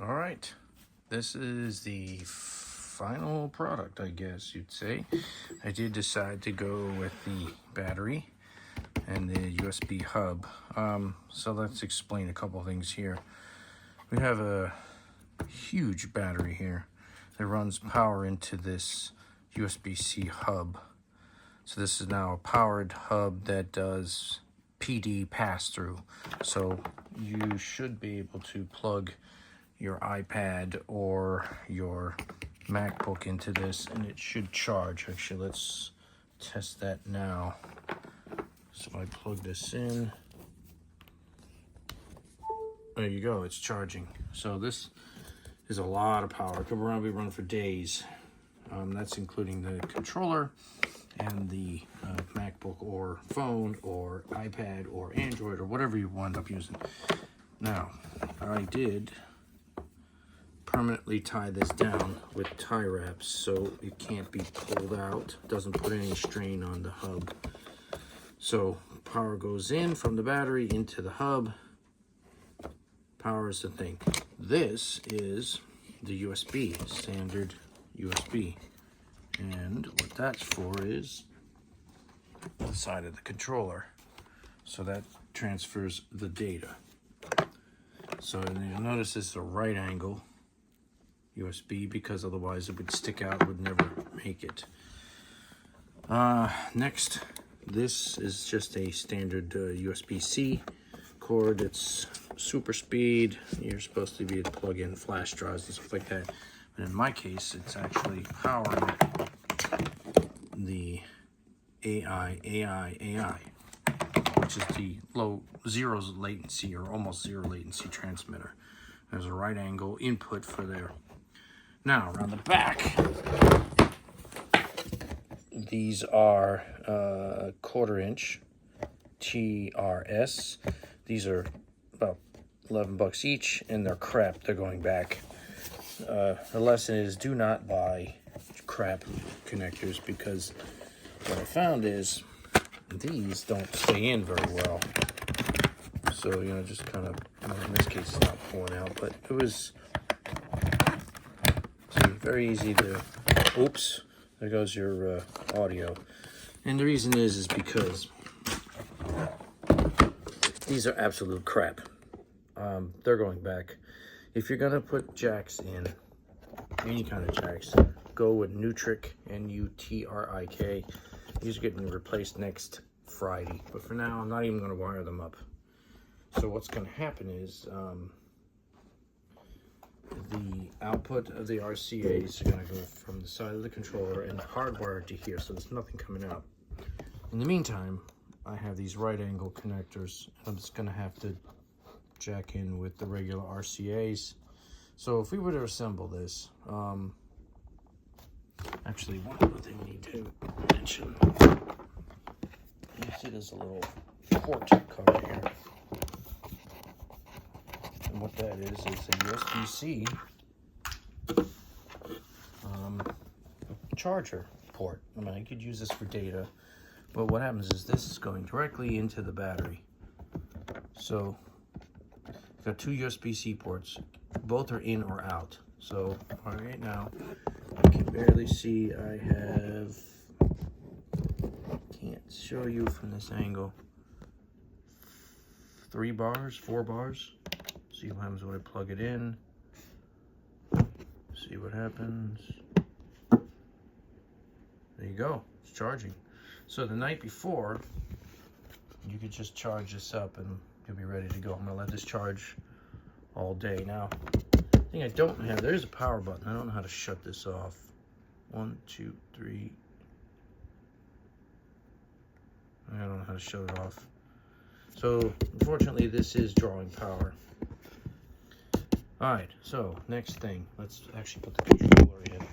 All right, this is the final product, I guess you'd say. I did decide to go with the battery and the USB hub. So let's explain a couple things here. We have a huge battery here that runs power into this USB-C hub. So this is now a powered hub that does PD pass-through. So you should be able to plug your iPad or your MacBook into this and it should charge. Actually, let's test that now. So I plug this in. There you go, it's charging. So this is a lot of power. It could probably run for days. That's including the controller and the MacBook or phone or iPad or Android or whatever you wind up using. Now, I did permanently tie this down with tie wraps so it can't be pulled out. Doesn't put any strain on the hub. So power goes in from the battery into the hub. Power is the thing. This is the USB, standard USB. And what that's for is the side of the controller. So that transfers the data. So you'll notice this is a right angle USB because otherwise it would stick out, it would never make it. Next, this is just a standard USB-C cord. It's super speed. You're supposed to be able to plug in flash drives and stuff like that. But in my case, it's actually powering the AI, which is the zero latency or almost zero latency transmitter. There's a right angle input for there. Now, around the back, these are 1/4 inch TRS. These are about $11 each, and they're crap. They're going back. The lesson is do not buy crap connectors because what I found is these don't stay in very well. So, just kind of, in this case, it's not pulling out, but it was very easy to, oops, there goes your audio. And the reason is because these are absolute crap. They're going back. If you're gonna put jacks in, any kind of jacks, go with Nutrik, N-U-T-R-I-K. These are getting replaced next Friday. But for now, I'm not even gonna wire them up. So what's gonna happen is, the output of the RCAs are going to go from the side of the controller and hardwired to here, so there's nothing coming out. In the meantime, I have these right angle connectors. I'm just going to have to jack in with the regular RCAs. So if we were to assemble this, actually one other thing we need to mention. You see there's a little port cover here. And what that is a USB-C charger port. I mean, I could use this for data, but what happens is this is going directly into the battery. So, I've got two USB-C ports. Both are in or out. So, right now, I can barely see. I have, can't show you from this angle, 3 bars, 4 bars. See what happens when I plug it in. See what happens. There you go, it's charging. So the night before, you could just charge this up and you'll be ready to go. I'm gonna let this charge all day. Now, the thing I don't have, there's a power button. I don't know how to shut this off. 1, 2, 3. I don't know how to shut it off. So, unfortunately, this is drawing power. Alright, so next thing, let's actually put the controller in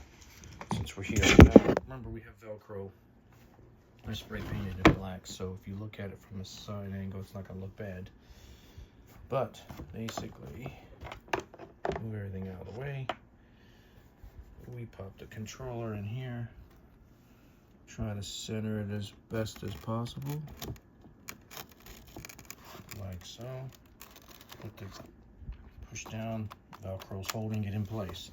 since we're here. Now, remember we have Velcro. I spray painted it black, so if you look at it from a side angle, it's not going to look bad. But, basically, move everything out of the way. We pop the controller in here. Try to center it as best as possible. Like so. Put the push down Velcro's holding it in place.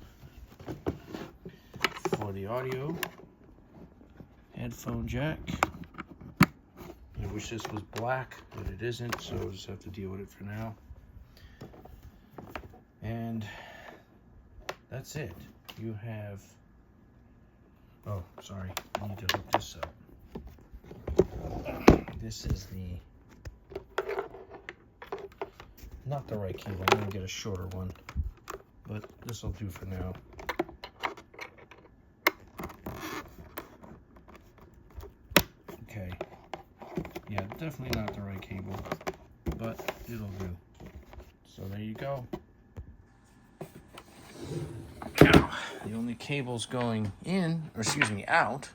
For the audio, headphone jack. I wish this was black, but it isn't, so I'll just have to deal with it for now. And that's it. You have, oh, sorry, I need to hook this up. This is not the right cable. I'm gonna get a shorter one, but this will do for now. Okay, yeah, definitely not the right cable, but it'll do. So there you go. Now, the only cables going in, or excuse me, out,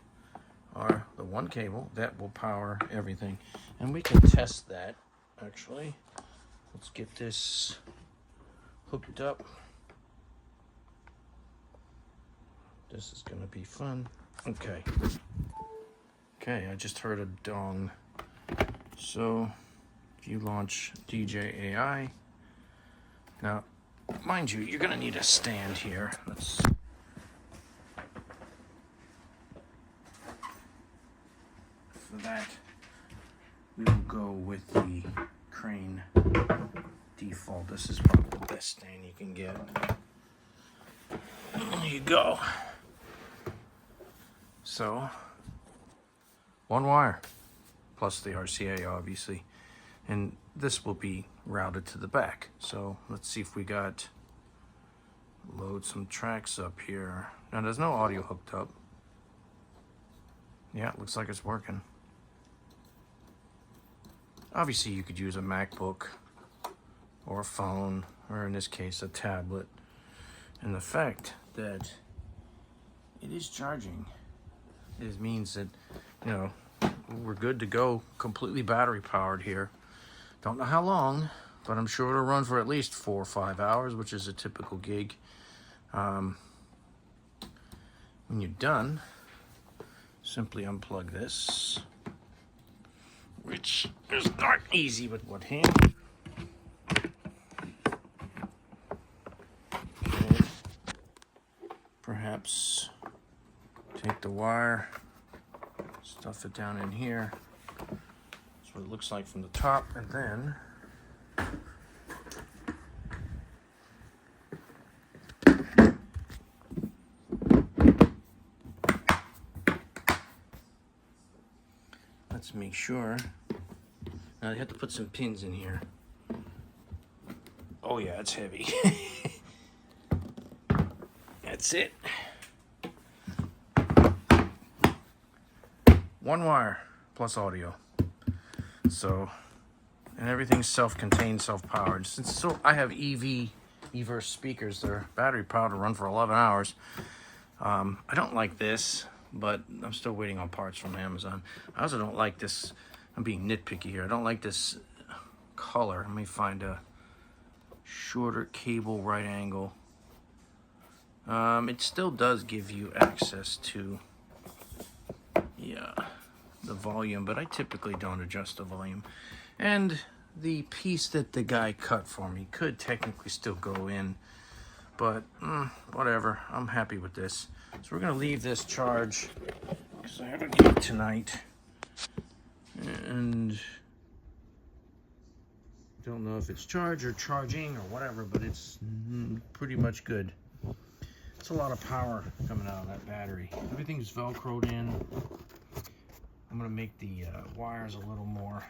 are the one cable that will power everything. And we can test that, actually. Let's get this hooked up. This is gonna be fun. Okay. Okay, I just heard a dong. So, if you launch DJI, now, mind you, you're gonna need a stand here. For that, we will go with the crane default. This is probably the best stand you can get. There you go. So, one wire, plus the RCA, obviously. And this will be routed to the back. So, let's see if we got, load some tracks up here. Now, there's no audio hooked up. Yeah, it looks like it's working. Obviously, you could use a MacBook or a phone, or in this case, a tablet. And the fact that it is charging, it means that, you know, we're good to go, completely battery powered here. Don't know how long, but I'm sure it'll run for at least 4 or 5 hours, which is a typical gig. When you're done, simply unplug this, which is not easy with one hand. And perhaps take the wire, stuff it down in here. That's what it looks like from the top, and then let's make sure. Now I have to put some pins in here. Oh yeah, it's heavy. That's it. One wire plus audio. So, and everything's self-contained, self-powered. So I have Everse speakers. They're battery powered to run for 11 hours. I don't like this, but I'm still waiting on parts from Amazon. I also don't like this. I'm being nitpicky here. I don't like this color. Let me find a shorter cable, right angle. It still does give you access to, yeah, the volume, but I typically don't adjust the volume. And the piece that the guy cut for me could technically still go in, but whatever. I'm happy with this. So we're gonna leave this charge because I have a gig tonight, and don't know if it's charged or charging or whatever, but it's pretty much good. It's a lot of power coming out of that battery. Everything's Velcroed in. I'm gonna make the wires a little more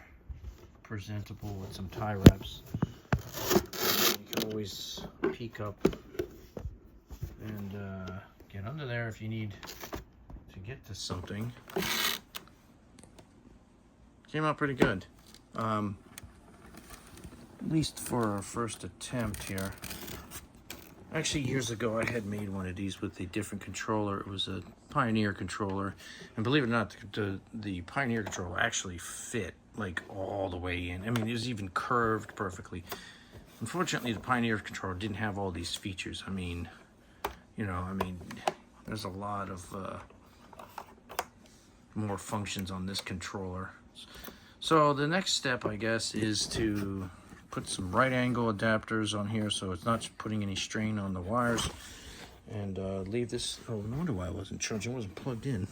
presentable with some tie wraps. You can always peek up and get under there if you need to get to something. Came out pretty good. At least for our first attempt here. Actually, years ago, I had made one of these with a different controller. It was a Pioneer controller. And believe it or not, the Pioneer controller actually fit, like, all the way in. I mean, it was even curved perfectly. Unfortunately, the Pioneer controller didn't have all these features. I mean, you know, there's a lot of more functions on this controller. So the next step, I guess, is to put some right angle adapters on here so it's not putting any strain on the wires. And leave this, oh, no wonder why I wasn't charging, it wasn't plugged in.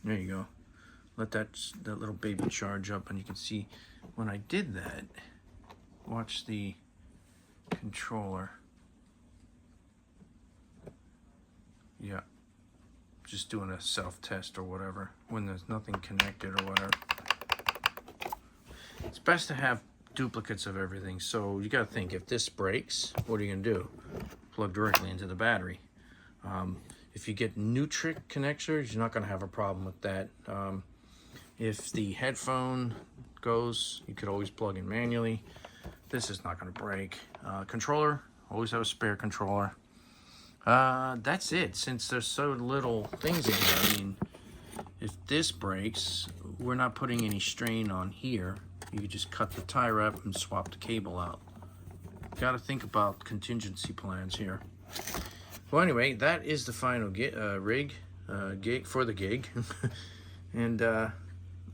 There you go. Let that little baby charge up, and you can see when I did that, watch the controller. Yeah, just doing a self-test or whatever when there's nothing connected or whatever. It's best to have duplicates of everything. So you got to think, if this breaks, what are you gonna do? Plug directly into the battery. If you get Nutric connectors, you're not gonna have a problem with that. If the headphone goes, you could always plug in manually. This is not gonna break. Controller, always have a spare controller. That's it. Since there's so little things in here, I mean, if this breaks, we're not putting any strain on here. You could just cut the tie wrap and swap the cable out. Got to think about contingency plans here. Well, anyway, that is the final gig for the gig. And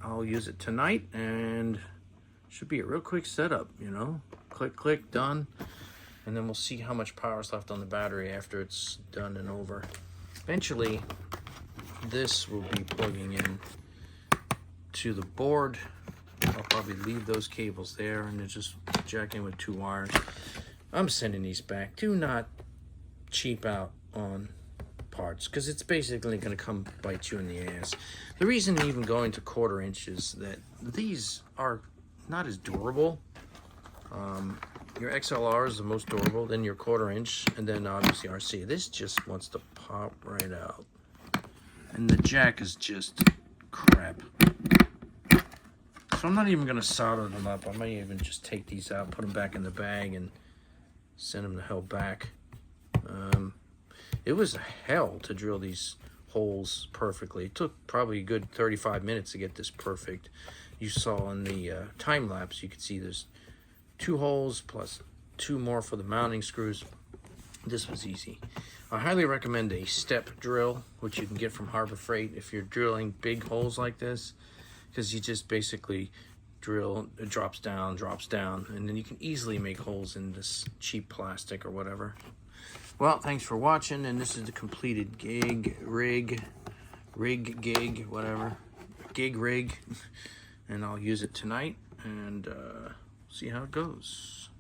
I'll use it tonight, and should be a real quick setup, you know. Click, click, done. And then we'll see how much power is left on the battery after it's done and over. Eventually, this will be plugging in to the board. I'll probably leave those cables there and then just jack in with 2 wires. I'm sending these back. Do not cheap out on parts, because it's basically going to come bite you in the ass. The reason even going to 1/4 inch is that these are not as durable. Your XLR is the most durable, then your 1/4 inch, and then obviously RC. This just wants to pop right out. And the jack is just crap. So I'm not even going to solder them up. I might even just take these out, put them back in the bag, and send them the hell back. It was hell to drill these holes perfectly. It took probably a good 35 minutes to get this perfect. You saw in the time lapse, you could see there's 2 holes plus 2 more for the mounting screws. This was easy. I highly recommend a step drill, which you can get from Harbor Freight if you're drilling big holes like this, because you just basically drill, it drops down, and then you can easily make holes in this cheap plastic or whatever. Well, thanks for watching, and this is the completed gig rig, whatever, gig rig, and I'll use it tonight and see how it goes.